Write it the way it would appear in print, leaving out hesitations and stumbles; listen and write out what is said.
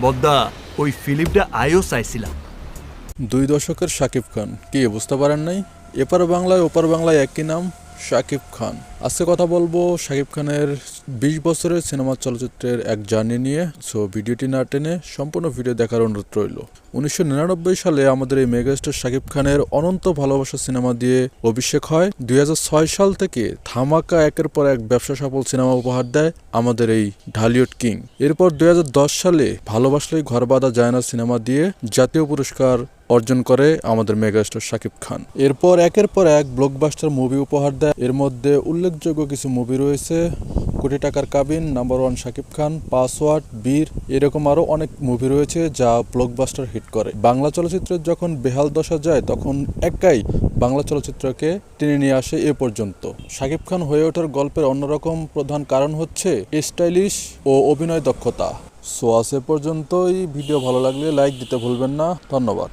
বদ্দা ওই ফিল্মটা আইও চাইছিলাম। 2 দশকের শাকিব খান কি বুঝতে পারেন নাই? এপার বাংলায় ওপার বাংলায় একই নাম, শাকিব খান। আজকে কথা বলবো শাকিব খানের 20 বছরের সিনেমা চলচ্চিত্রের এক জার্নি নিয়ে। সো ভিডিওটি না টেনে সম্পূর্ণ ভিডিও দেখার অনুরোধ রইল। 1999 সালে আমাদের এই মেগাস্টার শাকিব খানের অনন্ত ভালোবাসা সিনেমা দিয়ে অভিষেক হয়। 2006 সাল থেকে ধামাকা একের পর এক ব্যবসা সফল সিনেমা উপহার দেয় আমাদের এই ঢালিউড কিং। এরপর 2010 সালে ভালোবাসলেই ঘর বাঁধা যায় না সিনেমা দিয়ে জাতীয় পুরস্কার অর্জন করে আমাদের মেগাস্টার শাকিব খান। এরপর একের পর এক ব্লকবাস্টার মুভি উপহার দেয়। এর মধ্যে উল্লেখযোগ্য কিছু মুভি রয়েছে: কোটি টাকার কাবিন, নাম্বার 1 শাকিব খান, পাসওয়ার্ড, বীর, এরকম আরো অনেক মুভি রয়েছে যা ব্লকবাস্টার হিট করে। বাংলা চলচ্চিত্রের যখন বেহাল দশা যায় তখন একাই বাংলা চলচ্চিত্রকে টেনে নিয়ে আসে এ পর্যন্ত। শাকিব খান হয়ে ওঠার গল্পের অন্যরকম প্রধান কারণ হচ্ছে স্টাইলিশ ও অভিনয় দক্ষতা। সো আজ এ পর্যন্তই। ভিডিও ভালো লাগলে লাইক দিতে ভুলবেন না। ধন্যবাদ।